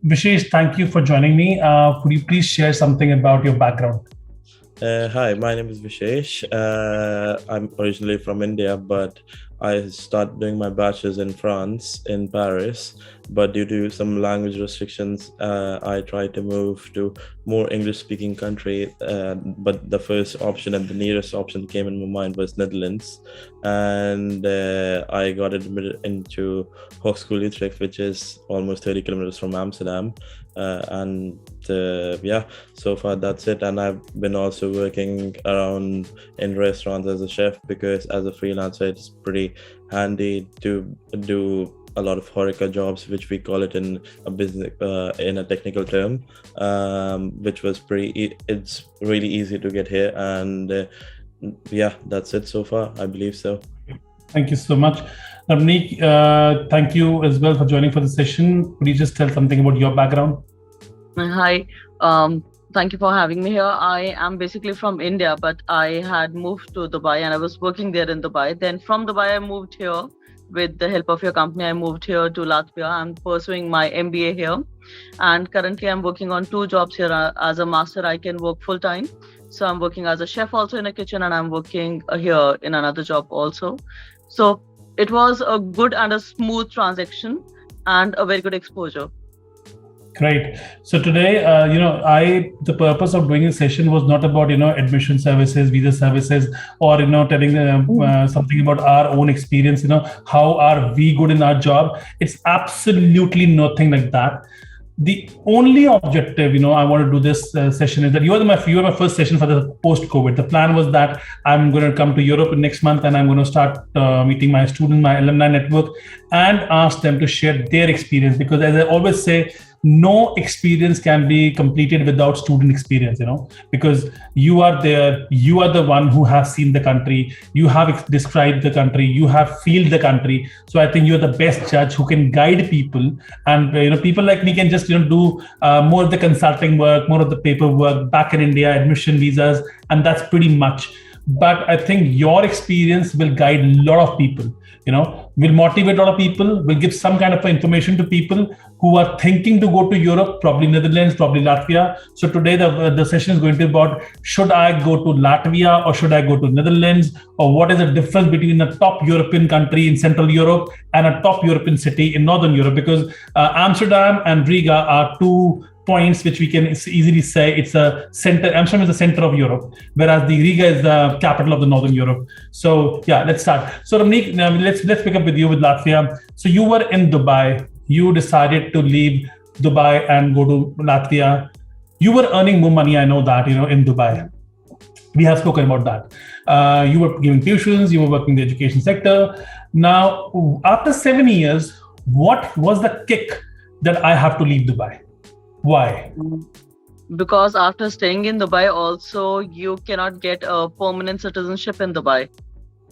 Vishesh, thank you for joining me. Could you please share something about your background? Hi, my name is Vishesh. I'm originally from India, but I started doing my bachelor's in France, in Paris. But due to some language restrictions, I tried to move to more English-speaking country. But the first option and the nearest option came in my mind was Netherlands, and I got admitted into Hogeschool Utrecht, which is almost 30 kilometers from Amsterdam. Yeah, so far that's it. And I've been also working around in restaurants as a chef, because as a freelancer it's pretty handy to do a lot of horeca jobs, which we call it in a business in a technical term, which was it's really easy to get here. And yeah, that's it so far, I believe so. Thank you so much. Ramnik, thank you as well for joining for the session. Could you just tell something about your background? Hi, thank you for having me here. I am basically from India, but I had moved to Dubai and I was working there in Dubai. Then from Dubai, I moved here with the help of your company. I moved here to Latvia. I'm pursuing my MBA here. And currently I'm working on 2 jobs here. As a master, I can work full time. So I'm working as a chef also in a kitchen, and I'm working here in another job also. So it was a good and a smooth transaction and a very good exposure. Great. So today, the purpose of doing this session was not about, admission services, visa services, or, telling something about our own experience, how are we good in our job. It's absolutely nothing like that. The only objective, I want to do this session is that you are my first session for the post-COVID. The plan was that I'm going to come to Europe next month, and I'm going to start meeting my students, my alumni network, and ask them to share their experience. Because as I always say, no experience can be completed without student experience, because you are there, you are the one who has seen the country, you have described the country, you have feel the country. So I think you're the best judge who can guide people. And people like me can just do more of the consulting work, more of the paperwork back in India, admission visas, and that's pretty much. But I think your experience will guide a lot of people, will motivate a lot of people, will give some kind of information to people who are thinking to go to Europe, probably Netherlands, probably Latvia. So today the session is going to be about, should I go to Latvia or should I go to Netherlands? Or what is the difference between a top European country in Central Europe and a top European city in Northern Europe? Because Amsterdam and Riga are 2 points which we can easily say it's a center. Amsterdam is the center of Europe, whereas the Riga is the capital of the Northern Europe. So yeah, let's start. So Ramnik, let's pick up with you with Latvia. So you were in Dubai. You decided to leave Dubai and go to Latvia. You were earning more money, I know that, in Dubai. We have spoken about that. You were giving tuitions, you were working in the education sector. Now, after 7 years, what was the kick that I have to leave Dubai? Why? Because after staying in Dubai also, you cannot get a permanent citizenship in Dubai.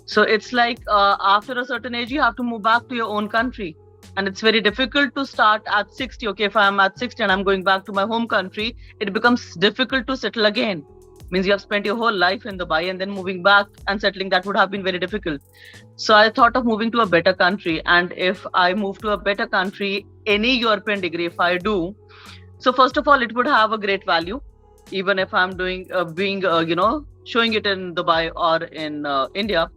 So it's like after a certain age, you have to move back to your own country. And it's very difficult to start at 60. Okay, if I'm at 60 and I'm going back to my home country, it becomes difficult to settle again. Means you have spent your whole life in Dubai, and then moving back and settling, that would have been very difficult. So I thought of moving to a better country. And if I move to a better country, any European degree, if I do, so first of all, it would have a great value, even if I'm doing showing it in Dubai or in India.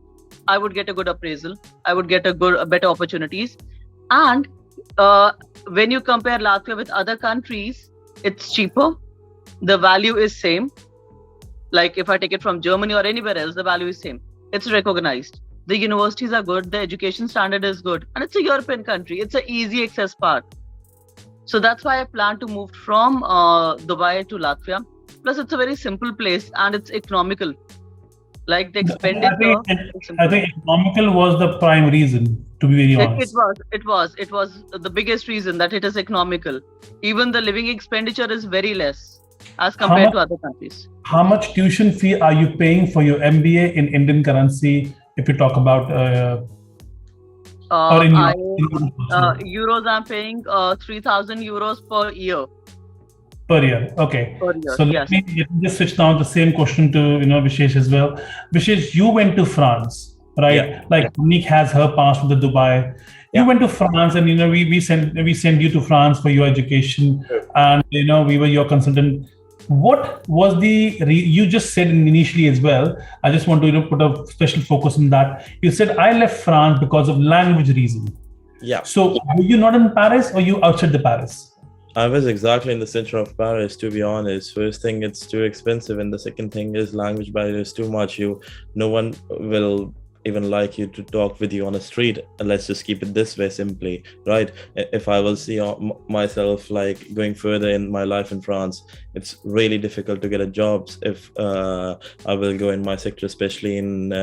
I would get a good appraisal. I would get better opportunities. And when you compare Latvia with other countries, it's cheaper. The value is same. Like if I take it from Germany or anywhere else, the value is same. It's recognized. The universities are good. The education standard is good. And it's a European country. It's an easy access part. So that's why I plan to move from Dubai to Latvia. Plus, it's a very simple place and it's economical. Like the expenditure. I think economical was the prime reason, to be very honest. It was the biggest reason that it is economical. Even the living expenditure is very less as compared to other countries. How much tuition fee are you paying for your MBA in Indian currency? If you talk about euros, I'm paying 3,000 euros per year. Per year, okay. Per year, so let me just switch now the same question to Vishesh as well. Vishesh, you went to France, right? Yeah. Like Nick has her past with the Dubai. You went to France, and we sent you to France for your education, and we were your consultant. What was you just said initially as well? I just want to put a special focus on that. You said I left France because of language reason. Yeah. So were you not in Paris, or you outside the Paris? I was exactly in the center of Paris, to be honest. First thing, it's too expensive, and the second thing is language barrier is too much. No one will even like you to talk with you on a street. Let's just keep it this way simply, right? If I will see myself like going further in my life in France, it's really difficult to get a job if I will go in my sector, especially in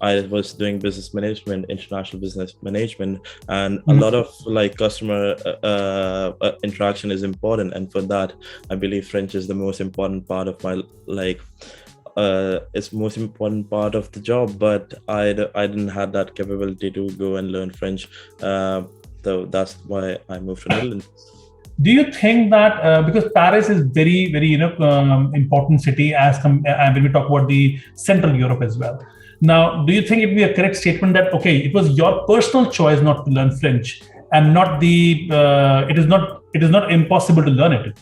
I was doing business management, international business management, and a lot of like customer interaction is important. And for that, I believe French is the most important part of my it's most important part of the job, but I didn't have that capability to go and learn French, so that's why I moved to Netherlands. Do you think that because Paris is very, very important city when we talk about the Central Europe as well? Now, do you think it would be a correct statement that it was your personal choice not to learn French, and not it is not impossible to learn it?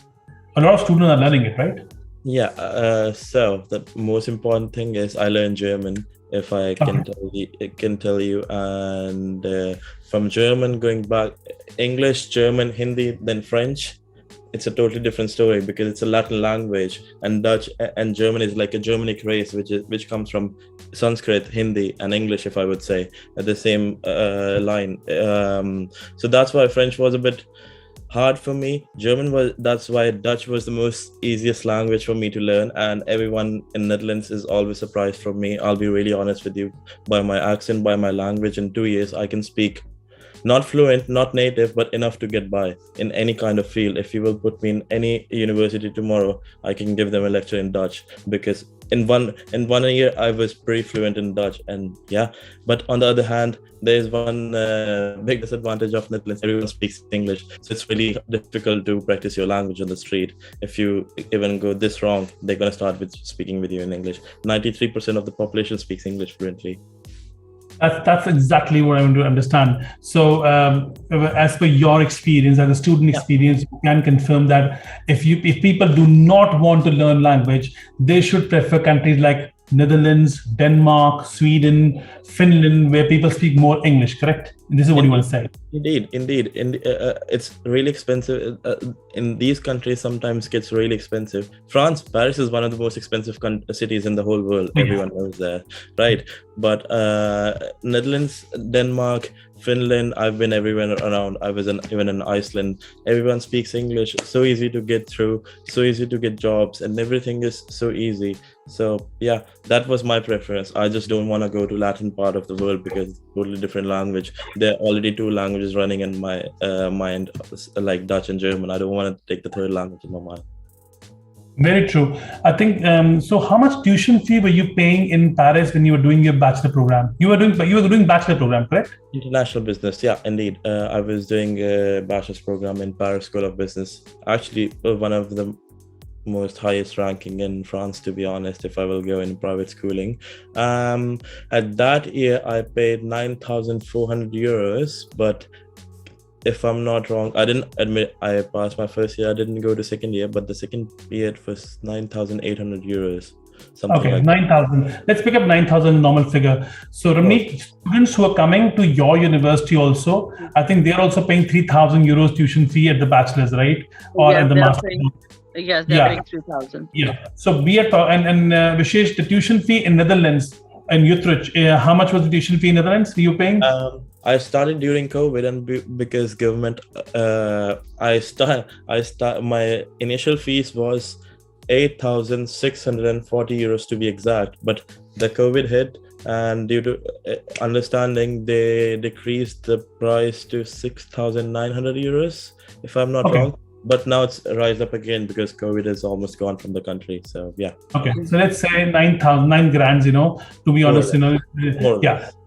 A lot of students are learning it, right? Yeah, so the most important thing is I learned German, if I can tell you, and from German going back, English, German, Hindi, then French, it's a totally different story because it's a Latin language, and Dutch and German is like a Germanic race, which comes from Sanskrit, Hindi, and English, if I would say, at the same line. So that's why French was a bit hard for me. That's why Dutch was the most easiest language for me to learn, and everyone in Netherlands is always surprised from me. I'll be really honest with you. By my accent, by my language, in 2 years I can speak not fluent, not native, but enough to get by in any kind of field. If you will put me in any university tomorrow, I can give them a lecture in Dutch, because in one year I was pretty fluent in Dutch. And but on the other hand, there's one big disadvantage of Netherlands: everyone speaks English, so it's really difficult to practice your language on the street. If you even go this wrong, they're going to start with speaking with you in English. 93% of the population speaks English fluently. That's exactly what I want to understand. So, as per your experience, as a student experience, you can confirm that if people do not want to learn language, they should prefer countries like Netherlands, Denmark, Sweden, Finland, where people speak more English, correct? This is what you want to say. Indeed. It's really expensive. In these countries, sometimes gets really expensive. Paris is one of the most expensive cities in the whole world. Yeah. Everyone knows that, right? But Netherlands, Denmark, Finland, I've been everywhere around. I was even in Iceland. Everyone speaks English. So easy to get through, so easy to get jobs, and everything is so easy. So that was my preference. I just don't want to go to Latin part of the world because it's a totally different language. There are already 2 languages running in my mind, like Dutch and German. I don't want to take the third language in my mind. Very true. I think, so how much tuition fee were you paying in Paris when you were doing your bachelor program? You were doing bachelor program, correct? International business. Yeah, indeed. I was doing a bachelor's program in Paris School of Business. Actually, one of the most highest ranking in France, to be honest, if I will go in private schooling. At that year, I paid 9,400 euros, but if I'm not wrong, I didn't admit I passed my first year. I didn't go to second year, but the second year it was 9,800 euros. Okay, like 9,000. Let's pick up 9,000 normal figure. So Ramnik, students who are coming to your university also, I think they're also paying 3,000 euros tuition fee at the bachelor's, right? Or at the master's. Yes, they're paying 3,000. Yeah. So and Vishesh, the tuition fee in Netherlands and Utrecht, how much was the tuition fee in Netherlands? Were you paying? I started during COVID, and because government, my initial fees was 8,640 euros to be exact, but the COVID hit, and due to understanding, they decreased the price to 6,900 euros, if I'm not wrong. But now it's rise up again because COVID is almost gone from the country. So Okay, so let's say 9 grand. To be honest, So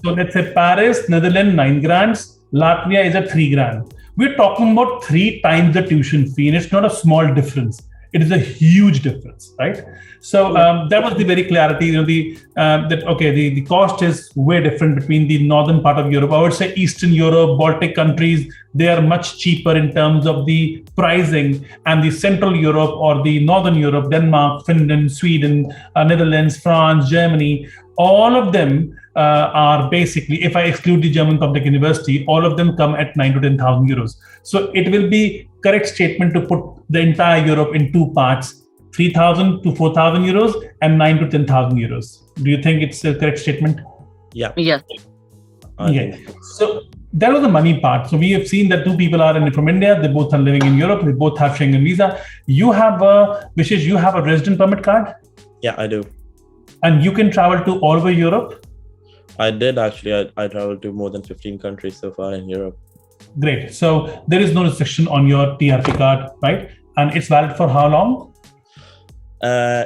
let's say Paris, Netherlands, 9 grand. Latvia is at 3 grand. We're talking about 3 times the tuition fee, and it's not a small difference. It is a huge difference, right? So that was the very clarity, the cost is way different between the northern part of Europe. I would say Eastern Europe, Baltic countries, they are much cheaper in terms of the pricing, and the Central Europe or the Northern Europe, Denmark, Finland, Sweden, Netherlands, France, Germany, all of them are basically, if I exclude the German Public University, all of them come at 9 to 10,000 euros. So it will be correct statement to put the entire Europe in two parts, 3,000 to 4,000 euros and 9 to 10,000 euros. Do you think it's a correct statement? Yeah. Yes. Okay. So that was the money part. So we have seen that two people are from India. They both are living in Europe. They both have Schengen visa. You have Vishesh, you have a resident permit card? Yeah, I do. And you can travel to all over Europe? I did actually. I traveled to more than 15 countries so far in Europe. Great. So there is no restriction on your TRP card, right? And it's valid for how long?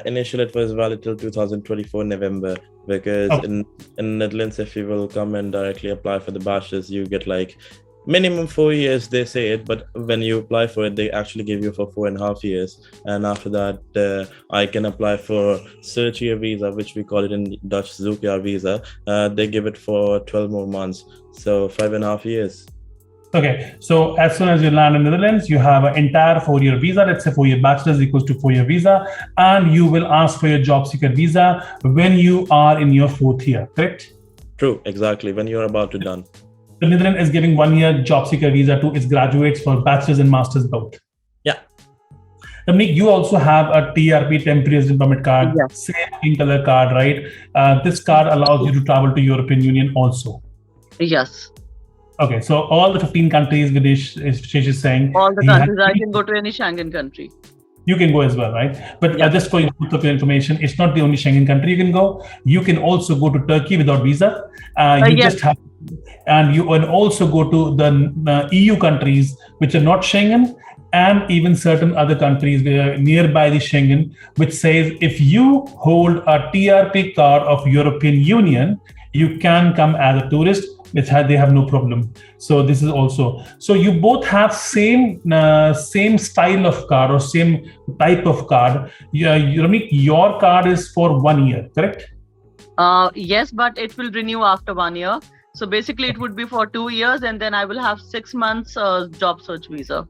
Initially, it was valid till 2024 November, because in Netherlands, if you will come and directly apply for the bachelor's, you get like minimum 4 years, they say it, but when you apply for it, they actually give you for 4.5 years. And after that, I can apply for 𝐼𝐡𝐲 visa, which we call it in Dutch 𝐼𝐡𝐲 visa. They give it for 12 more months, so 5.5 years. Okay, so as soon as you land in the Netherlands, you have an entire 4-year visa. Let's say 4-year bachelor's equals to 4-year visa, and you will ask for your job seeker visa when you are in your 4th year, correct? True, exactly, when you're about to done. The Netherlands is giving 1-year job seeker visa to its graduates for bachelor's and master's both. Yeah. Ramnik, you also have a TRP, temporary resident permit card, same pink color card, right? This card allows you to travel to European Union also. Yes. Okay, so all the 15 countries, Vishesh is saying. All the countries, I can go to any Schengen country. You can go as well, right? But just for your information, it's not the only Schengen country you can go. You can also go to Turkey without visa. Just have, and you can also go to the EU countries which are not Schengen, and even certain other countries nearby the Schengen, which says if you hold a TRP card of European Union, you can come as a tourist. They have no problem. So this is also, so you both have same style of card or same type of card. Ramnik, your card is for 1 year, correct? Yes, but it will renew after 1 year. So basically it would be for 2 years, and then I will have 6 months job search visa.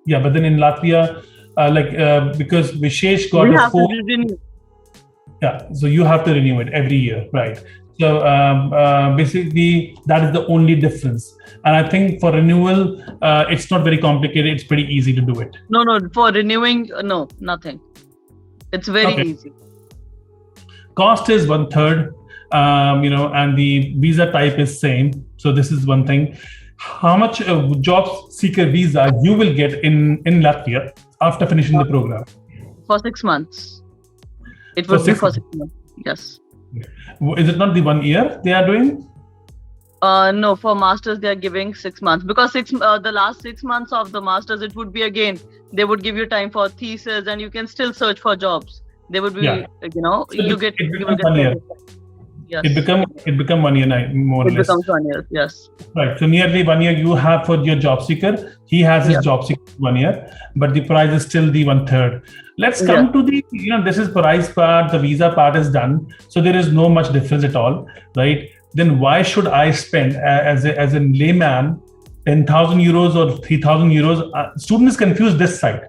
Yeah, but then in Latvia, because Vishesh got a 4. Yeah, so you have to renew it every year, right? So basically, that is the only difference. And I think for renewal, it's not very complicated. It's pretty easy to do it. No, for renewing, no, nothing. It's very easy. Cost is 1/3, and the visa type is same. So this is one thing. How much job seeker visa you will get in Latvia after finishing the program? For 6 months. It would be for 6 months. Yes. Is it not the 1 year they are doing? No, for masters they are giving 6 months, because the last 6 months of the masters, it would be again, they would give you time for thesis, and you can still search for jobs. They would be, so you get 1 year. Yes. It become 1 year more or less. It becomes 1 year, yes. Right. So nearly 1 year you have for your job seeker. He has his job seeker 1 year, but the price is still the 1/3. Let's come to the, this is price part, the visa part is done. So there is no much difference at all, right? Then why should I spend as a layman 10,000 euros or 3,000 euros? Student is confused this side.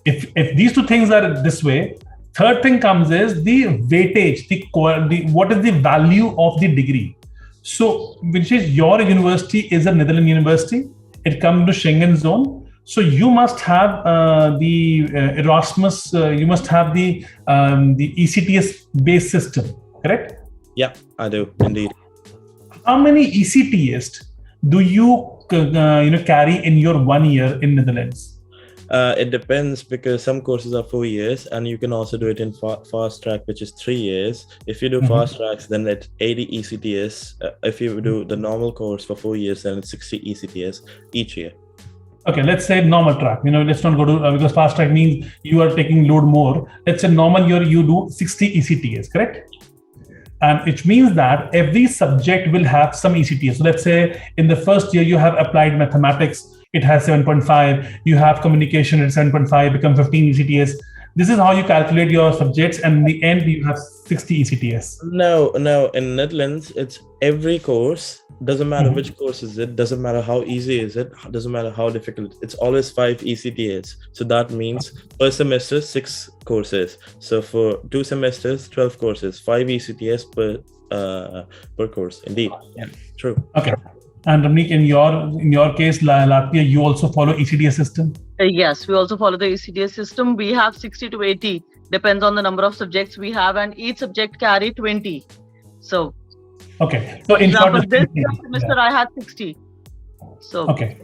If these two things are this way, third thing comes is the weightage, what is the value of the degree. So, which is your university is a Netherlands university. It comes to Schengen zone. So you must have the Erasmus. You must have the 𝐸CTS based system, correct? Yeah, I do indeed. How many 𝐸CTS do you carry in your 1 year in Netherlands? It depends, because some courses are 4 years, and you can also do it in fast track, which is 3 years. If you do fast tracks, then it's 80 𝐸CTS. If you do the normal course for 4 years, then it's 60 𝐸CTS each year. Okay, let's say normal track. Let's not go to because fast track means you are taking load more. Let's say normal year you do 60 𝐸CTS, correct? And it means that every subject will have some 𝐸CTS. So let's say in the first year you have applied mathematics, it has 7.5. You have communication at 7.5, become 15 𝐸CTS. this is how you calculate your subjects, and in the end you have 60 ECTS. No. In Netherlands, it's every course. Doesn't matter which course is it. Doesn't matter how easy is it. Doesn't matter how difficult. It's always 5 ECTS. So that means per semester 6 courses. So for 2 semesters, 12 courses. 5 ECTS per course. Indeed, yeah, true. Okay. And Ramnik, in your case, Latvia, you also follow ECTS system? Yes, we also follow the ECTS system. We have 60 to 80, depends on the number of subjects we have, and each subject carry 20. So, okay. So for example, this semester I had 60. So, okay.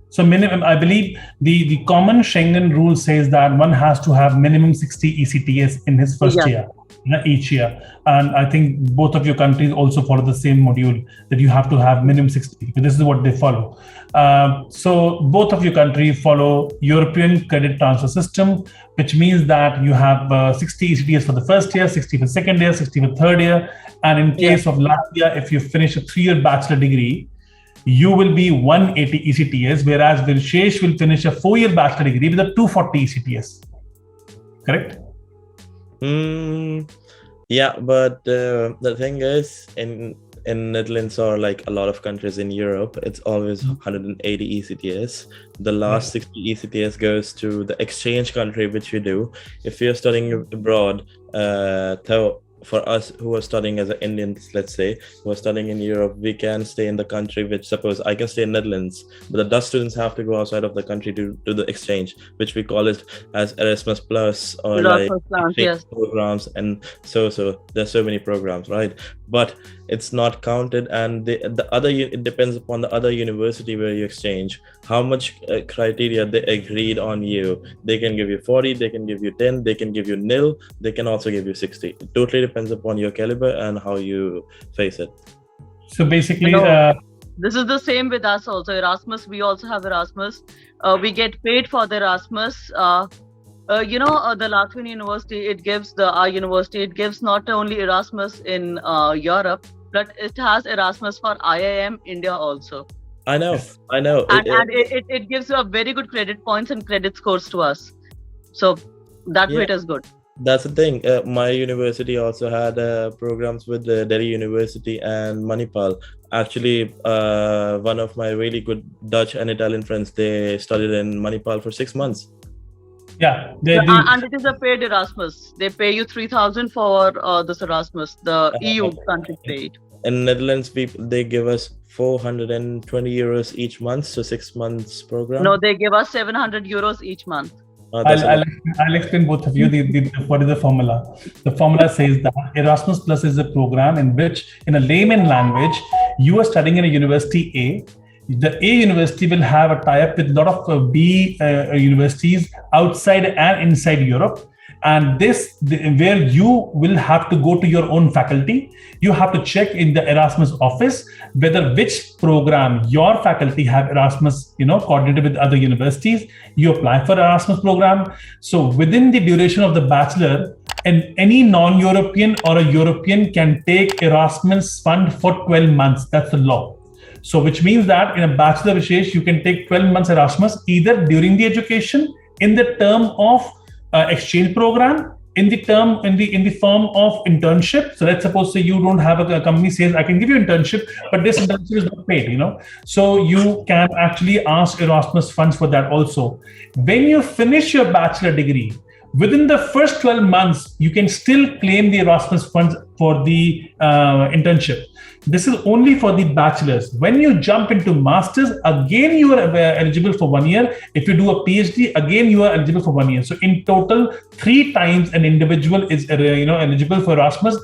So minimum, I believe the common Schengen rule says that one has to have minimum 60 ECTS in his first year, each year. And I think both of your countries also follow the same module, that you have to have minimum 60. This is what they follow. So both of your countries follow European credit transfer system, which means that you have 60 ECTS for the first year, 60 for second year, 60 for third year. And in case of Latvia, if you finish a 3-year bachelor degree, you will be 180 ECTS, whereas Vishesh will finish a 4-year bachelor degree with a 240 ECTS. Correct? Yeah, but the thing is, in Netherlands or like a lot of countries in Europe, it's always 180 ECTS. The last 60 ECTS goes to the exchange country, which we do. If you're studying abroad, for us who are studying as Indians, let's say, who are studying in Europe, we can stay in the country, which suppose I can stay in Netherlands, but the Dutch students have to go outside of the country to do the exchange, which we call it as Erasmus Plus or Erasmus like programs. And so there's so many programs, right? But it's not counted, and it depends upon the other university where you exchange, how much criteria they agreed on you. They can give you 40, they can give you 10, they can give you 0, they can also give you 60. It totally depends upon your caliber and how you face it. So basically, this is the same with us also. Erasmus, we also have Erasmus. We get paid for the Erasmus. The Latvian university, our university, it gives not only Erasmus in Europe, but it has Erasmus for IIM India also. I know. And it gives a very good credit points and credit scores to us. So that way it is good. That's the thing. My university also had programs with Delhi University and Manipal. Actually, one of my really good Dutch and Italian friends, they studied in Manipal for 6 months. Yeah, and it is a paid Erasmus. They pay you 3,000 for this Erasmus. The EU country paid. In Netherlands, they give us 420 euros each month, so 6 months program. No, they give us 700 euros each month. I'll explain both of you what is the formula. The formula says that Erasmus Plus is a program in which, in a layman language, you are studying in a university A. The A university will have a tie-up with a lot of B universities outside and inside Europe. And where you will have to go to your own faculty, you have to check in the Erasmus office whether which program your faculty have Erasmus, coordinated with other universities. You apply for Erasmus program. So within the duration of the bachelor, and any non-European or a European can take Erasmus fund for 12 months. That's the law. So which means that in a bachelor Vishesh, you can take 12 months Erasmus either during the education, in the term of exchange program, in the form of internship. So let's suppose you don't have a company says, I can give you internship, but this internship is not paid, So you can actually ask Erasmus funds for that also. When you finish your bachelor degree, within the first 12 months, you can still claim the Erasmus funds for the internship. This is only for the bachelors. When you jump into masters, again you are eligible for 1 year. If you do a PhD, again you are eligible for 1 year. So in total, 3 times an individual is eligible for Erasmus.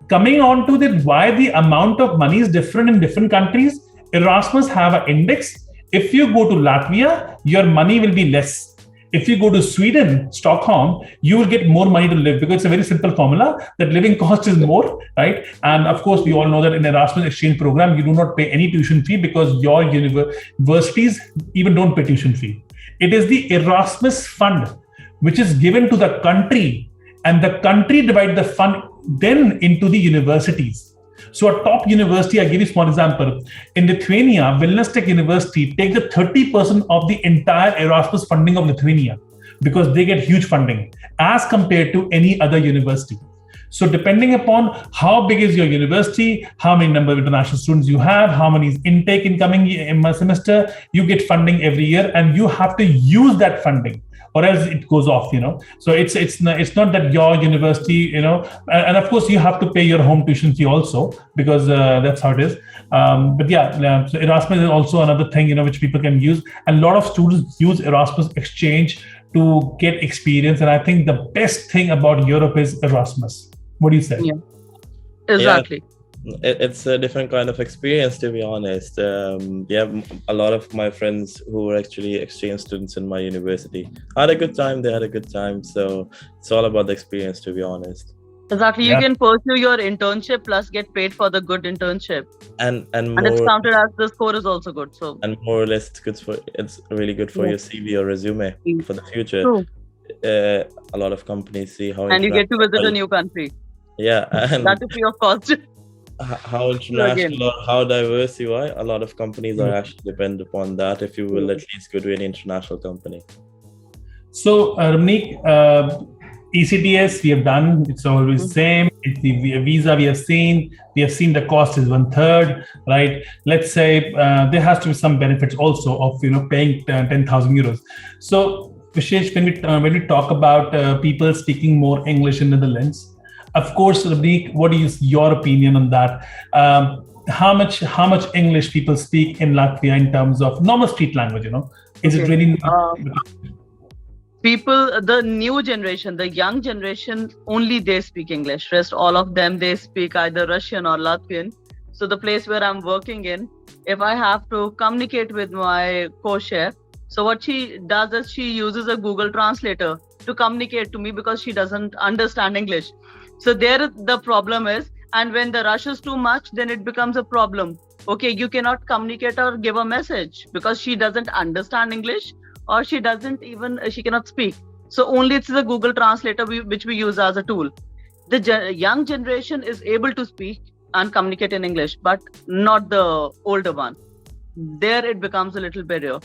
Coming on to why the amount of money is different in different countries. Erasmus have an index. If you go to Latvia, your money will be less. If you go to Sweden, Stockholm, you will get more money to live, because it's a very simple formula that living cost is more, right? And of course, we all know that in Erasmus exchange program, you do not pay any tuition fee because your universities even don't pay tuition fee. It is the Erasmus fund, which is given to the country, and the country divides the fund then into the universities. So a top university, I give you a small example. In Lithuania, Vilnius Tech University takes the 30% of the entire Erasmus funding of Lithuania. because they get huge funding as compared to any other university. So depending upon how big is your university, how many number of international students you have, how many intake incoming in a semester, you get funding every year, and you have to use that funding, or else it goes off. So it's not that your university, and of course you have to pay your home tuition fee also, because that's how it is. But yeah, so Erasmus is also another thing which people can use. A lot of students use Erasmus exchange to get experience, and I think the best thing about Europe is Erasmus. What do you say? Yeah, exactly. Yeah, it's a different kind of experience, to be honest. A lot of my friends who were actually exchange students in my university had a good time. They had a good time. So it's all about the experience, to be honest. Exactly. You can pursue your internship plus get paid for the good internship. And it's counted as the score is also good. So more or less it's really good for your CV or resume for the future. True. A lot of companies see how and you get to visit a new country. Yeah, and that is free of cost. How international or how diverse you are, a lot of companies are actually depend upon that. If you will at least go to an international company. So Ramnik, ECTS we have done, it's always the same. It's the visa we have seen the cost is 1/3, right? Let's say there has to be some benefits also of paying 10,000 euros. So Vishesh, when we talk about people speaking more English in Netherlands, of course, Ramnik, what is your opinion on that? How much English people speak in Latvia in terms of normal street language? Is it really? People, the new generation, the young generation, only they speak English. Rest all of them, they speak either Russian or Latvian. So the place where I'm working in, if I have to communicate with my co-chef, so what she does is she uses a Google translator to communicate to me because she doesn't understand English. So there the problem is, and when the rush is too much, then it becomes a problem. Okay, you cannot communicate or give a message because she doesn't understand English, or she cannot speak. So only it's the Google translator which we use as a tool. The young generation is able to speak and communicate in English, but not the older one. There it becomes a little barrier.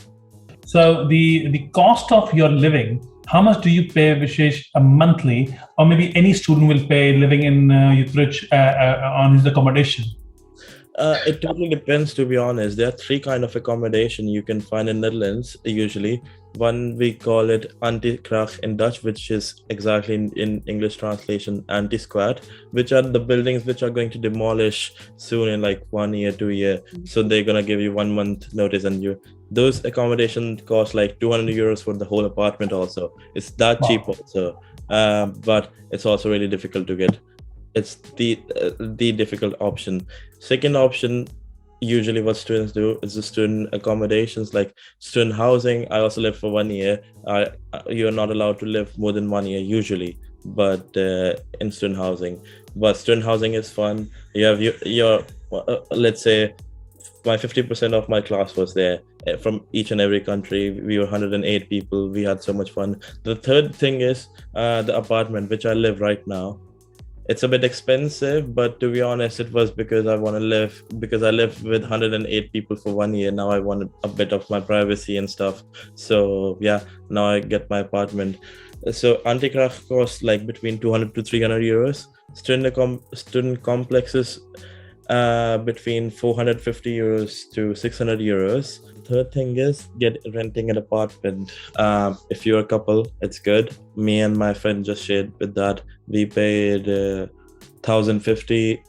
So the cost of your living, how much do you pay, Vishesh, monthly, or maybe any student will pay living in 𝐼𝐻𝐻 on his accommodation? It totally depends, to be honest. There are 3 kinds of accommodation you can find in Netherlands usually. One, we call it anti-kracht in Dutch, which is exactly in English translation anti-squat, which are the buildings which are going to demolish soon in like 1 year, 2 years. So they're going to give you 1 month notice, and those accommodation cost like 200 euros for the whole apartment also. It's that cheap also, but it's also really difficult to get. It's the difficult option. Second option, usually what students do is the student accommodations, like student housing. I also lived for 1 year. You're not allowed to live more than 1 year usually, but in student housing. But student housing is fun. You have your let's say my 50% of my class was there from each and every country. We were 108 people. We had so much fun. The third thing is the apartment which I live right now. It's a bit expensive, but to be honest, it was because I lived with 108 people for 1 year. Now I wanted a bit of my privacy and stuff. So yeah, now I get my apartment. So anti-kracht costs like between 200 to 300 euros. Student complexes between 450 euros to 600 euros. Third thing is renting an apartment. If you're a couple, it's good. Me and my friend just shared with that. We paid 1,050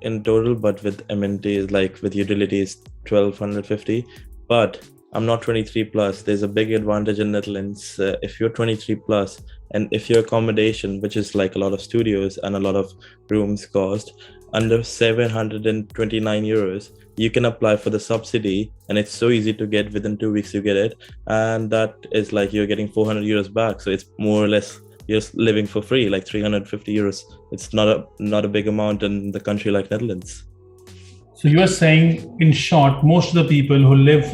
in total, but with amenities, like with utilities, 1,250. But I'm not 23 plus. There's a big advantage in Netherlands. If you're 23 plus, and if your accommodation, which is like a lot of studios and a lot of rooms cost under 729 euros, you can apply for the subsidy, and it's so easy to get. Within 2 weeks you get it, and that is like you're getting 400 euros back. So it's more or less you're living for free, like 350 euros. It's not a big amount in the country like Netherlands. So you are saying, in short, most of the people who live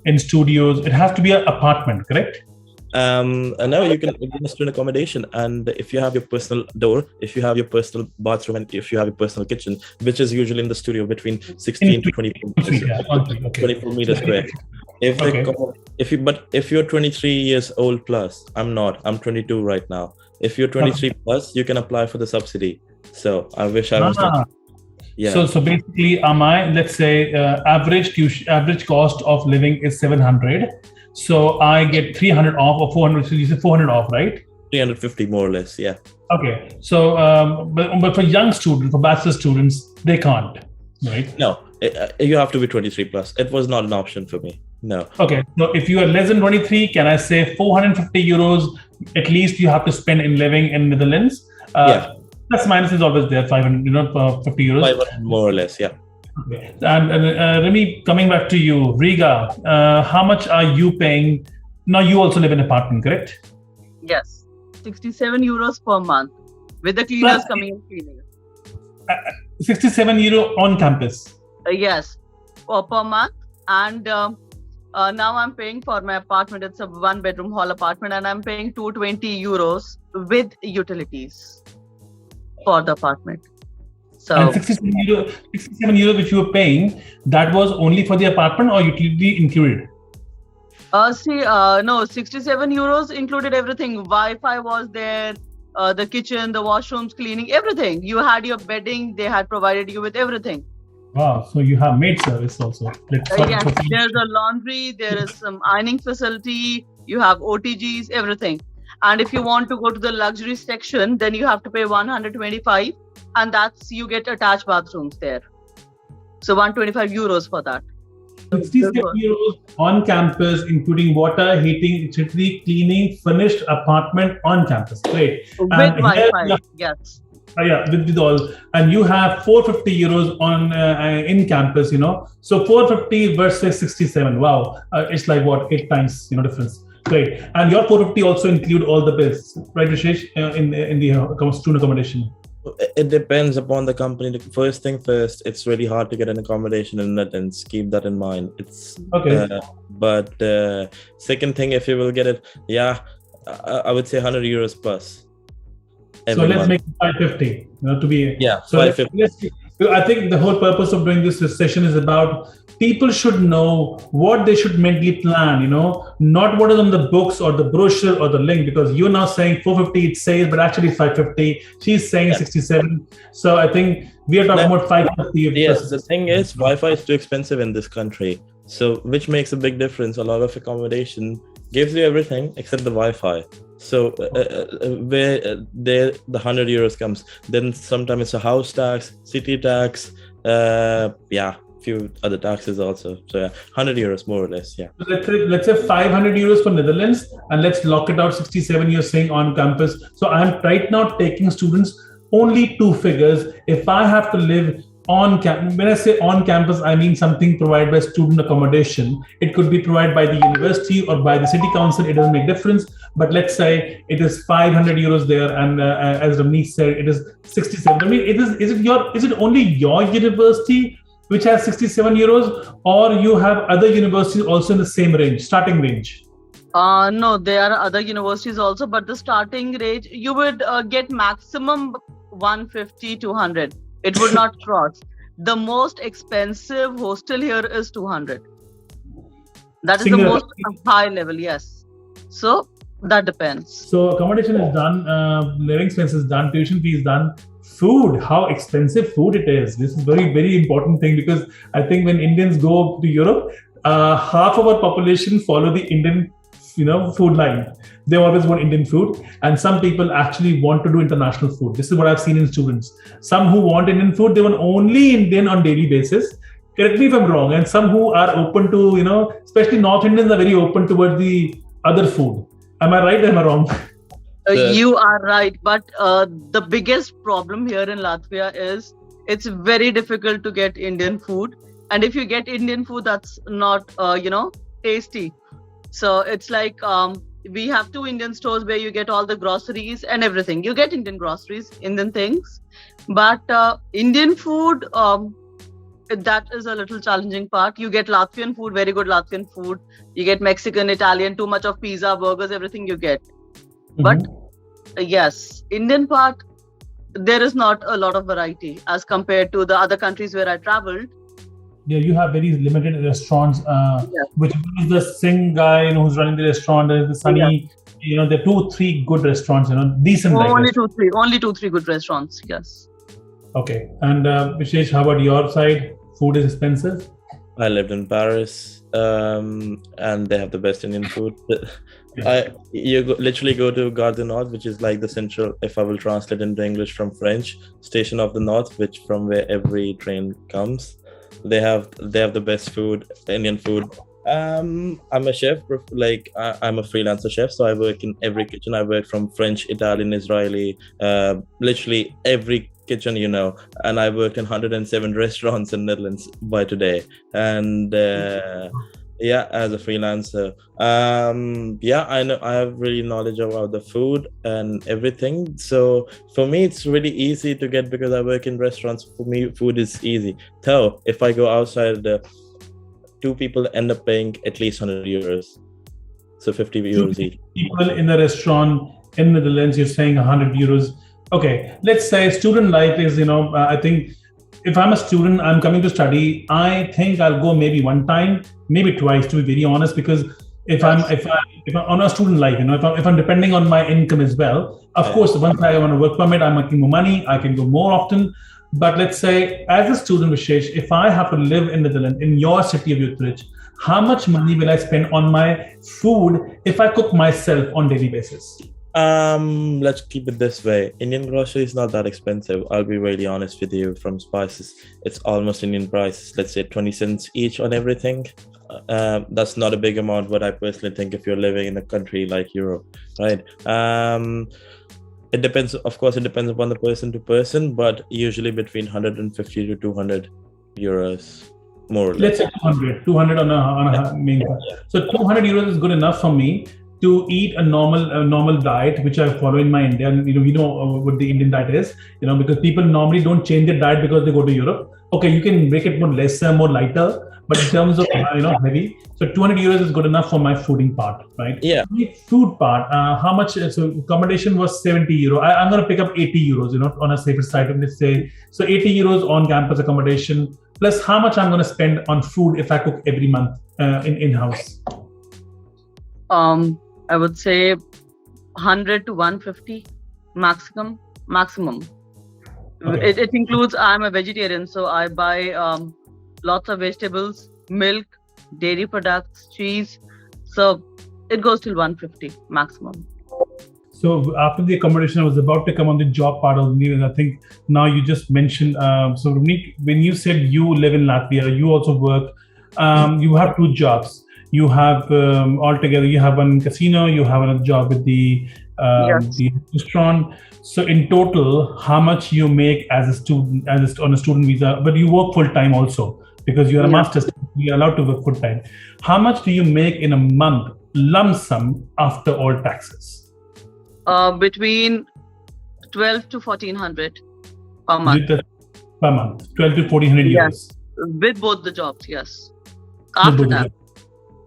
in studios, it has to be an apartment, correct? No, you can student accommodation, and if you have your personal door, if you have your personal bathroom, and if you have your personal kitchen, which is usually in the studio between 16 to 24 meters, 24 meters square. If you're 23 years old plus, I'm not. I'm 22 right now. If you're 23 plus, you can apply for the subsidy. So I wish I was. Yeah. So basically, let's say average cost of living is 700. So I get 300 off or 400. So you said 400 off, right? 350 more or less. Yeah. Okay. So, but for young students, for bachelor students, they can't, right? No, you have to be 23 plus. It was not an option for me. No. Okay. So if you are less than 23, can I say 450 euros at least you have to spend in living in Netherlands? Yeah. Plus minus is always there, 500, 50 euros. 500 more or less, yeah. Okay. And Remy, coming back to you, Riga, how much are you paying? Now you also live in an apartment, correct? Yes, 67 euros per month with the cleaners coming and cleaning. 67 euro on campus? Yes, per month. And now I'm paying for my apartment. It's a 1-bedroom hall apartment, and I'm paying 220 euros with utilities for the apartment. So and 67 euro which you were paying, that was only for the apartment or utility included? No, 67 euros included everything. Wi-Fi was there, the kitchen, the washrooms, cleaning, everything. You had your bedding, they had provided you with everything. Wow, so you have maid service also. Yes, there's a laundry, there is some ironing facility, you have OTGs, everything. And if you want to go to the luxury section, then you have to pay 125, and you get attached bathrooms there. So 125 euros for that. 67 euros on campus, including water, heating, electricity, cleaning, furnished apartment on campus. Great. With Wi-Fi, yes. Yeah, with all. And you have 450 euros on in campus, So 450 versus 67. Wow. It's like what, 8 times, difference. Great. And your 450 also include all the bills, right, Vishesh, in the student accommodation? It depends upon the company. The first thing first, it's really hard to get an accommodation in Netherlands. Keep that in mind. It's okay. But second thing, if you will get it, I would say 100 euros plus. So let's make it 550. To be so 550. I think the whole purpose of doing this session is about people should know what they should mentally plan, not what is on the books or the brochure or the link, because you're now saying 450 it says, but actually 550. She's saying 67. So I think we are talking about 550. Yes, the thing is, Wi-Fi is too expensive in this country. So which makes a big difference. A lot of accommodation gives you everything except the Wi-Fi. So where the 100 euros comes, then sometimes it's a house tax, city tax, few other taxes also. So 100 euros more or less. Yeah. So let's say 500 euros for Netherlands, and let's lock it out 67 you're saying on campus. So I'm right now taking students only 2 figures. If I have to live on campus, when I say on campus, I mean something provided by student accommodation. It could be provided by the university or by the city council. It doesn't make difference. But let's say it is 500 euros there, and as Ramnik said, it is 67. I mean, is it only your university which has 67 euros, or you have other universities also in the same range, starting range? No, there are other universities also, but the starting range, you would get maximum 150 to 100. It would not cross. The most expensive hostel here is 200. That is the most high level, yes. So that depends. So accommodation is done, living expense is done, tuition fee is done. Food, how expensive food it is. This is very, very important thing, because I think when Indians go to Europe, half of our population follow the Indian food line. They always want Indian food, and some people actually want to do international food. This is what I've seen in students. Some who want Indian food, they want only Indian on daily basis. Correct me if I'm wrong. And some who are open to, especially North Indians are very open towards the other food. Am I right or am I wrong? You are right, but the biggest problem here in Latvia is it's very difficult to get Indian food, and if you get Indian food, that's not tasty. So it's like we have 2 Indian stores where you get all the groceries and everything. You get Indian groceries, Indian things, but Indian food, that is a little challenging part. You get Latvian food, very good Latvian food. You get Mexican, Italian, too much of pizza, burgers, everything you get. But yes, Indian part, there is not a lot of variety as compared to the other countries where I traveled. Yeah, you have very limited restaurants. Yeah. Which is the Singh guy, who's running the restaurant. There's the Sunny. There are 2-3 good restaurants. Decent like Only restaurants. only 2-3 good restaurants. Yes. Okay. And Vishesh, how about your side? Food is expensive. I lived in Paris, and they have the best Indian food. Literally go to Gare du Nord, which is like the central, if I will translate into English from French, station of the North, which from where every train comes. They have the best food, Indian food. I'm a chef, I'm a freelancer chef, so I work in every kitchen. I work from French, Italian, Israeli, literally every kitchen, and I worked in 107 restaurants in Netherlands by today. And as a freelancer, I know I have really knowledge about the food and everything. So for me, it's really easy to get because I work in restaurants. For me, food is easy. So if I go outside, two people end up paying at least 100 euros. So 50 euros each. People in the restaurant in Netherlands, you're saying 100 euros. Okay, let's say student life is, I think if I'm a student, I'm coming to study, I think I'll go maybe one time, maybe twice, to be very honest, because if I'm on a student life, if I'm depending on my income as well, of course, once I want a work permit, I'm making more money, I can go more often. But let's say as a student, Vishesh, if I have to live in Netherlands, in your city of 𝐿𝐴𝐻, how much money will I spend on my food if I cook myself on daily basis? Let's keep it this way. Indian grocery is not that expensive. I'll be really honest with you. From spices, it's almost Indian prices. Let's say 20 cents each on everything. That's not a big amount, but I personally think if you're living in a country like Europe, right? It depends. Of course, it depends upon the person to person, but usually between 150 to 200 euros, more or less. Let's say 200 on a main. So 200 euros is good enough for me to eat a normal diet, which I follow in my India. And we know what the Indian diet is, because people normally don't change their diet because they go to Europe. Okay, you can make it more lesser, more lighter, but in terms of heavy, so 200 euros is good enough for my fooding part, right? Yeah. The food part, how much? So accommodation was 70 euro. I'm going to pick up 80 euros, on a safer side. Let's say so 80 euros on campus accommodation plus how much I'm going to spend on food if I cook every month in house. I would say 100 to 150 maximum. Okay. It includes, I'm a vegetarian, so I buy lots of vegetables, milk, dairy products, cheese. So it goes till 150 maximum. So after the accommodation, I was about to come on the job part of the and I think now you just mentioned, so Ramnik, when you said you live in Latvia, you also work, you have 2 jobs. You have altogether, you have one casino, you have another job with the restaurant. So in total, how much you make as a student, on a student visa, but you work full time also because you are a master's, you are allowed to work full time. How much do you make in a month, lump sum, after all taxes? Between 12 to 1400 per month. Per month, 12 to 1400 euros. Yes, with both the jobs, yes. After that.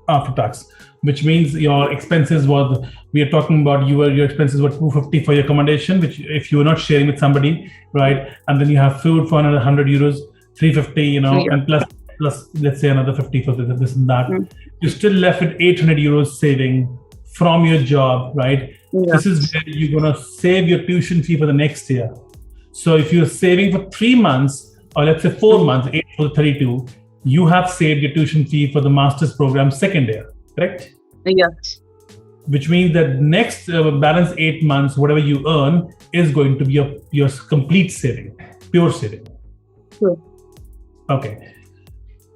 After tax, which means your expenses was, we are talking about your expenses were 250 for your accommodation, which if you were not sharing with somebody, right? And then you have food for another 100 euros, 350, and plus let's say another 50 for this and that. You're still left with 800 euros saving from your job, right? This is where you're going to save your tuition fee for the next year. So if you're saving for 3 months, or let's say 4 months, 8 for 32, you have saved your tuition fee for the master's program second year, correct? Yes. Which means that next balance 8 months, whatever you earn is going to be your complete saving, pure saving. Sure. Okay.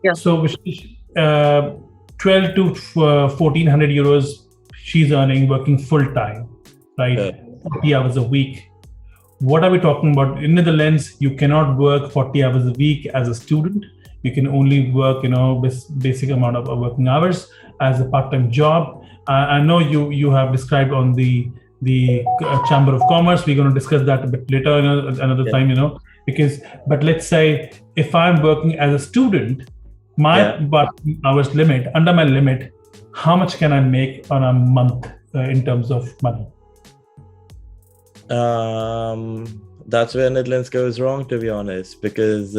Yeah. So 12 to 1400 euros she's earning working full time, right? 40 hours a week. What are we talking about? In Netherlands, you cannot work 40 hours a week as a student. You can only work, basic amount of working hours as a part-time job. I know you have described on the Chamber of Commerce. We're going to discuss that a bit later, another time, but let's say if I'm working as a student, my hours limit, under my limit, how much can I make on a month in terms of money? That's where Netherlands goes wrong, to be honest, because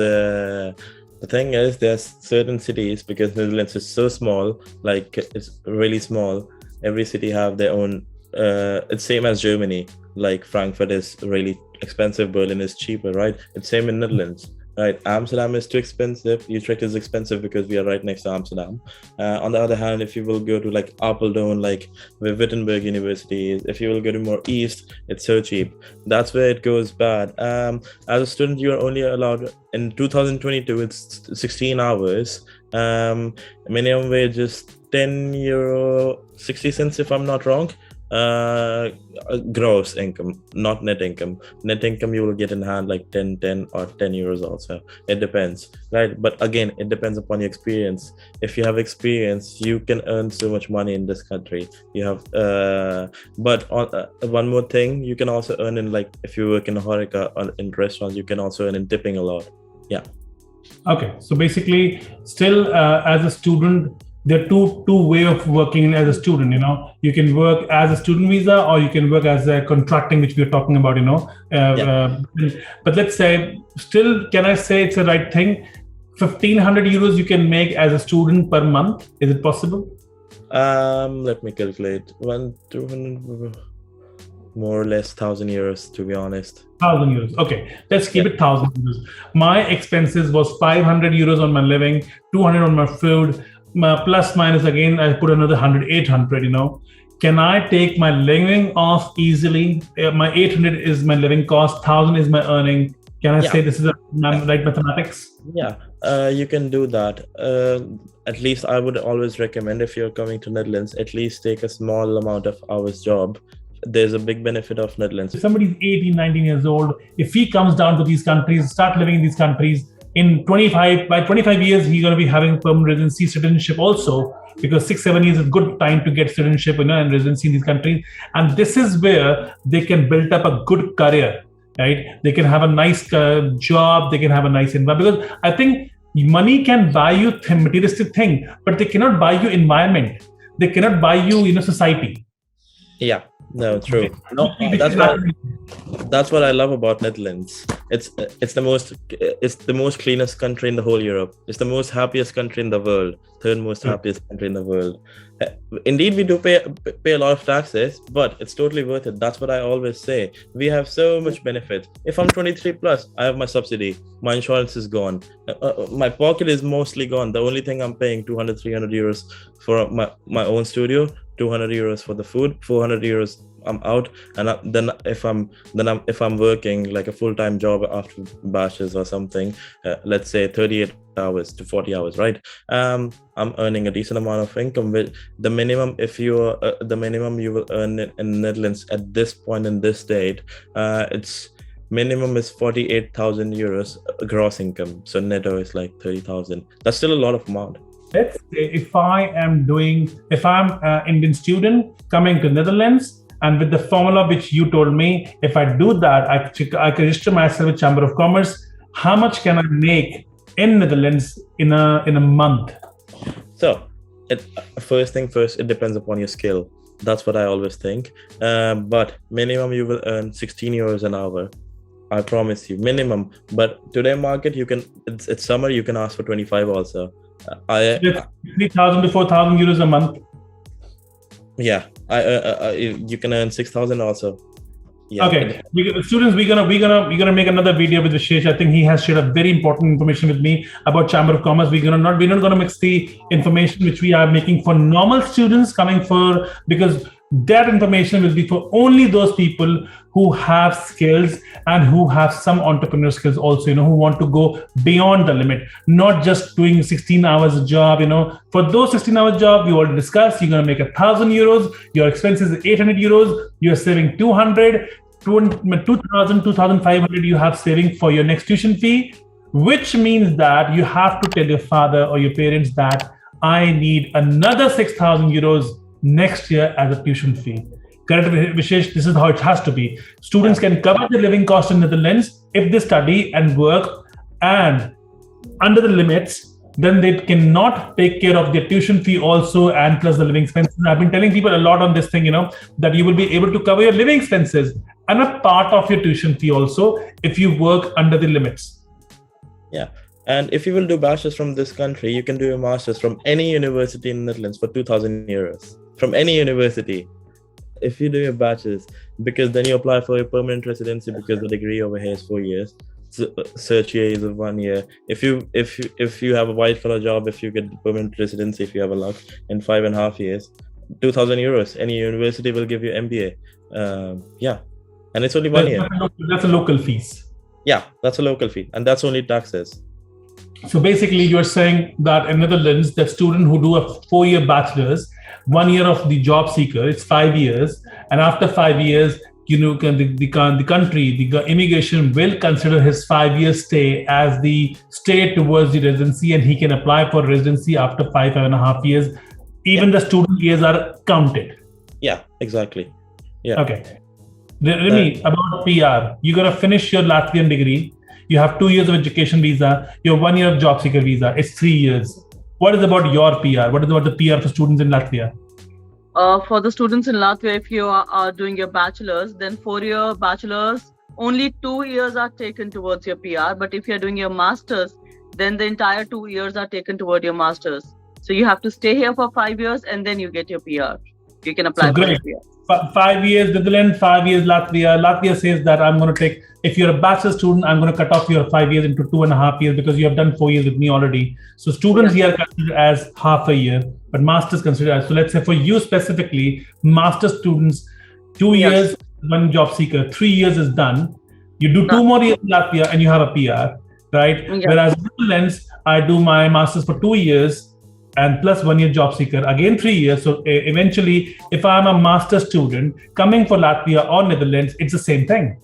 The thing is, there's certain cities, because Netherlands is so small, like it's really small. Every city have their own. It's same as Germany. Like Frankfurt is really expensive, Berlin is cheaper, right? It's same in Netherlands, right? Amsterdam is too expensive. Utrecht is expensive because we are right next to Amsterdam. On the other hand, if you will go to like 𝐴𝐴𝐿TERN, like Wittenberg University, if you will go to more east, it's so cheap. That's where it goes bad. As a student, you are only allowed in 2022. It's 16 hours. Minimum wage is €10.60, if I'm not wrong. Gross income, not net income. Net income you will get in hand like 10 or €10 also. It depends, right? But again, it depends upon your experience. If you have experience, you can earn so much money in this country. You have but on one more thing, you can also earn in, like, if you work in a horeca or in restaurants, you can also earn in tipping a lot. Yeah. Okay, so basically, still as a student, there are two way of working as a student. You can work as a student visa, or you can work as a contracting, which we are talking about. But let's say, still, can I say it's the right thing? €1,500 you can make as a student per month. Is it possible? Let me calculate. 200, more or less €1,000, to be honest. €1,000. Okay, let's keep it €1,000. My expenses was €500 on my living, 200 on my food. Plus minus again, I put another 100, 800. Can I take my living off easily? My 800 is my living cost, 1,000 is my earning. Can I say this is right mathematics? Yeah, you can do that. At least I would always recommend, if you're coming to Netherlands, at least take a small amount of hours job. There's a big benefit of Netherlands. If somebody's 18, 19 years old, if he comes down to these countries, start living in these countries, by 25 years, he's going to be having permanent residency citizenship also, because 6-7 years is a good time to get citizenship and residency in these countries. And this is where they can build up a good career, right? They can have a nice job, they can have a nice environment. Because I think money can buy you materialistic thing, but they cannot buy you environment. They cannot buy you, society. Yeah. No, true. No, that's what I love about Netherlands. It's the most cleanest country in the whole Europe. It's the most happiest country in the world. Third most happiest country in the world. Indeed, we do pay a lot of taxes, but it's totally worth it. That's what I always say. We have so much benefit. If I'm 23 plus, I have my subsidy. My insurance is gone. My pocket is mostly gone. The only thing I'm paying €200-300 for my own studio. €200 for the food, €400 I'm out, and then if I'm working like a full-time job after bachelor's or something, let's say 38 hours to 40 hours, right? I'm earning a decent amount of income. With the minimum, the minimum you will earn in Netherlands at this point in this date, it's minimum is €48,000 gross income. So netto is like 30,000. That's still a lot of amount. Let's say if I'm an Indian student coming to Netherlands, and with the formula which you told me, if I do that, I can register myself with Chamber of Commerce. How much can I make in Netherlands in a month? So, first thing first, it depends upon your skill. That's what I always think. But minimum you will earn €16 an hour. I promise you, minimum. But today market, it's summer, you can ask for 25 also. 3,000 to 4,000 euros a month. Yeah, you can earn 6,000 also. Yeah. Okay, students, we're gonna make another video with Vishesh. I think he has shared a very important information with me about Chamber of Commerce. We're not gonna mix the information which we are making for normal students because that information will be for only those people who have skills and who have some entrepreneur skills also, who want to go beyond the limit, not just doing 16 hours a job. For those 16 hours job, we already discussed, you're going to make €1,000, your expenses is €800, you're saving 200, 2,000, 2,500 you have saving for your next tuition fee, which means that you have to tell your father or your parents that I need another €6,000 next year as a tuition fee. Correct, Vishesh? This is how it has to be. Students can cover the living cost in Netherlands if they study and work and under the limits. Then they cannot take care of their tuition fee also and plus the living expenses. I've been telling people a lot on this thing, that you will be able to cover your living expenses and a part of your tuition fee also if you work under the limits. Yeah. And if you will do bachelor's from this country, you can do a master's from any university in the Netherlands for 2,000 euros. From any university. If you do your bachelor's, because then you apply for a permanent residency because the degree over here is 4 years. 𝐼𝐴 is of 1 year. If you have a white collar job, if you get permanent residency, if you have a luck, in 5.5 years, 2,000 euros, any university will give you MBA. And it's only 1 year. That's a local fees. Yeah, that's a local fee, and that's only taxes. So basically, you're saying that in Netherlands, the student who do a 4-year bachelor's, 1 year of the job seeker, it's 5 years, and after 5 years, the country, the immigration will consider his 5-year stay as the stay towards the residency, and he can apply for residency after 5.5 years. Even the student years are counted. Yeah, exactly. Yeah. Okay. Remy, about PR, you're going to finish your Latvian degree. You have 2 years of education visa. You have 1 year of job seeker visa. It's 3 years. What is about your PR? What is about the PR for students in Latvia? For the students in Latvia, if you are doing your bachelor's, then 4-year bachelor's, only 2 years are taken towards your PR. But if you're doing your master's, then the entire 2 years are taken toward your master's. So you have to stay here for 5 years and then you get your PR. You can apply for your PR. 5 years Netherlands, 5 years Latvia. Latvia says that I'm going to take, if you're a bachelor student, I'm going to cut off your 5 years into 2.5 years because you have done 4 years with me already. So students here are considered as half a year, but masters considered as, so let's say for you specifically, master students, 2 years, 1 job seeker, 3 years is done. You do 2 more years in Latvia and you have a PR, right? Whereas in Netherlands, I do my masters for 2 years and plus 1 year job seeker, again 3 years. So eventually, if I'm a master student coming for Latvia or Netherlands, it's the same thing.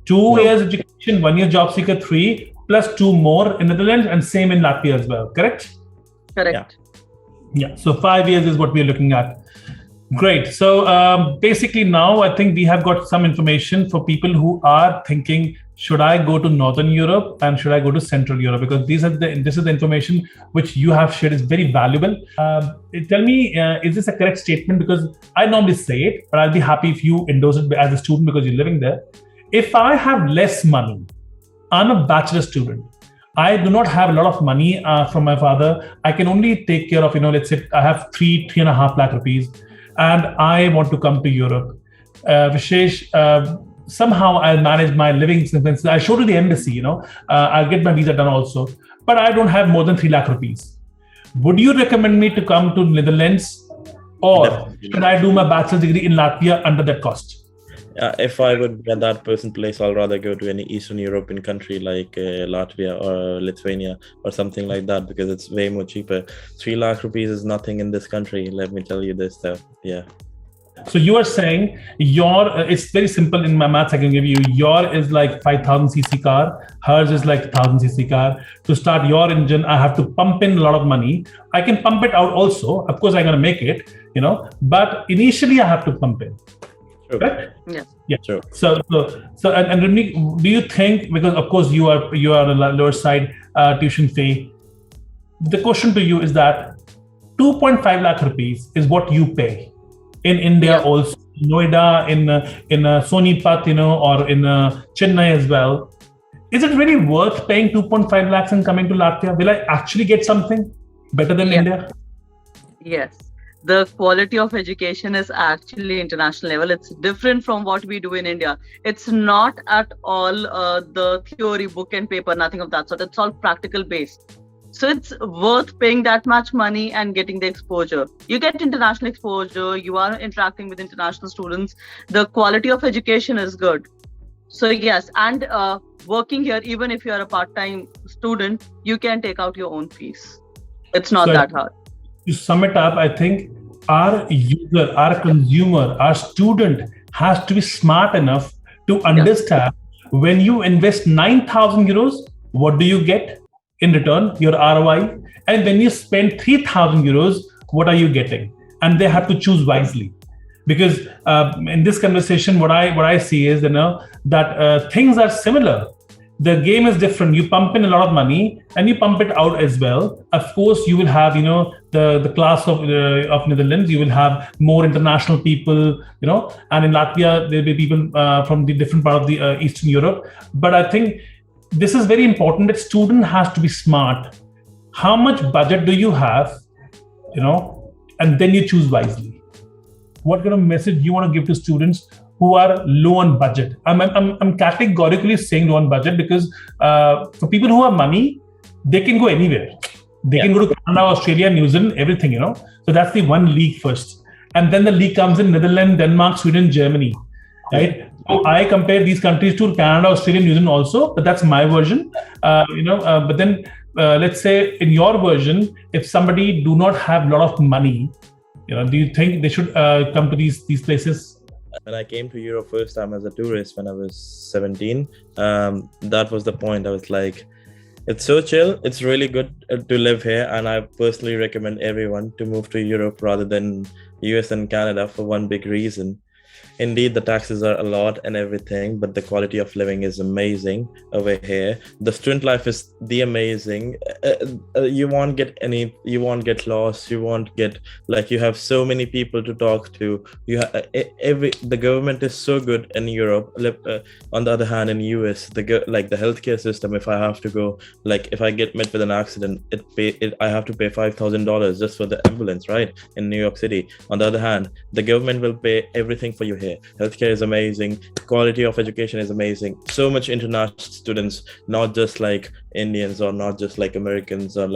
2 years education, 1 year job seeker, 3 plus 2 more in Netherlands, and same in Latvia as well. Correct? Correct. Yeah. So 5 years is what we're looking at. Great. So basically now I think we have got some information for people who are thinking, should I go to Northern Europe and should I go to Central Europe? Because this is the information which you have shared is very valuable. Tell me, is this a correct statement? Because I normally say it, but I'll be happy if you endorse it as a student because you're living there. If I have less money, I'm a bachelor student. I do not have a lot of money from my father. I can only take care of, let's say I have 3.5 lakh rupees. And I want to come to Europe. Vishesh, somehow I'll manage my living expenses. I show to the embassy, I'll get my visa done also. But I don't have more than 3 lakh rupees. Would you recommend me to come to Netherlands? Or should I do my bachelor's degree in Latvia under that cost? If I would get that person place, I'll rather go to any Eastern European country like Latvia or Lithuania or something like that because it's way more cheaper. 3 lakh rupees is nothing in this country. Let me tell you this though. Yeah. So you are saying it's very simple in my maths I can give you. Your is like 5,000cc car. Hers is like 1,000cc car. To start your engine, I have to pump in a lot of money. I can pump it out also. Of course, I'm going to make it, but initially I have to pump in. Right? Yeah. Sure. So And Ramnik, do you think, because of course you are on the lower side tuition fee, the question to you is that 2.5 lakh rupees is what you pay in India also, in Noida, in Sonipat, or in Chennai as well. Is it really worth paying 2.5 lakhs and coming to Latvia? Will I actually get something better than India? Yes. The quality of education is actually international level. It's different from what we do in India. It's not at all the theory, book and paper, nothing of that sort. It's all practical based. So it's worth paying that much money and getting the exposure. You get international exposure. You are interacting with international students. The quality of education is good. So yes, and working here, even if you are a part-time student, you can take out your own fees. It's not that hard. To sum it up, I think our user, our consumer, our student has to be smart enough to understand when you invest 9,000 euros, what do you get in return, your ROI? And when you spend 3,000 euros, what are you getting? And they have to choose wisely. Because in this conversation, what I see is, that things are similar. The game is different. You pump in a lot of money and you pump it out as well. Of course, you will have, the class of Netherlands. You will have more international people, and in Latvia, there will be people from the different part of the Eastern Europe. But I think this is very important that student has to be smart. How much budget do you have, and then you choose wisely. What kind of message you want to give to students who are low on budget? I'm categorically saying low on budget because for people who have money, they can go anywhere. They can go to Canada, Australia, New Zealand, everything, So that's the one league first. And then the league comes in Netherlands, Denmark, Sweden, Germany, right? So I compare these countries to Canada, Australia, New Zealand also, but that's my version, but then let's say in your version, if somebody do not have a lot of money, do you think they should come to these places? When I came to Europe first time as a tourist when I was 17, that was the point. I was like, it's so chill. It's really good to live here. And I personally recommend everyone to move to Europe rather than US and Canada for one big reason. Indeed, the taxes are a lot and everything, but the quality of living is amazing over here. The student life is the amazing. You won't get lost. You won't get, you have so many people to talk to. The government is so good in Europe. On the other hand, in US, the healthcare system, if I have to go, if I get met with an accident, I have to pay $5,000 just for the ambulance, right? In New York City. On the other hand, the government will pay everything for you here. Healthcare is amazing. Quality of education is amazing. So much international students, not just Indians or not just Americans or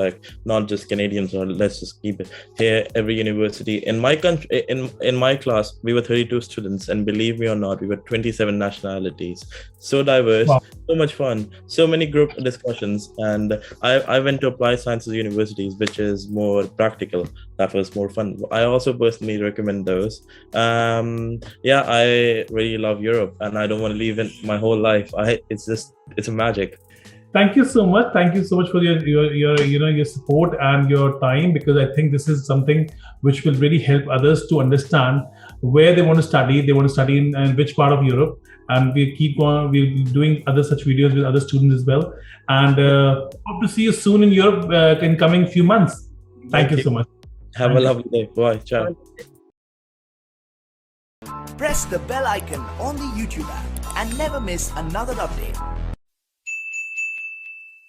not just Canadians, or let's just keep it here. Every university in my country, in my class, we were 32 students, and believe me or not, we were 27 nationalities. So diverse. Wow. So much fun. So many group discussions, and I went to applied sciences universities, which is more practical. That was more fun. I also personally recommend those. I really love Europe, and I don't want to leave it my whole life. It's a magic. Thank you so much. Thank you so much for your support and your time, because I think this is something which will really help others to understand where they want to study. They want to study in which part of Europe, and we keep on. We'll be doing other such videos with other students as well. And hope to see you soon in Europe in coming few months. Thank you so much. Have a lovely day. Bye. Ciao. Press the bell icon on the YouTube app and never miss another update.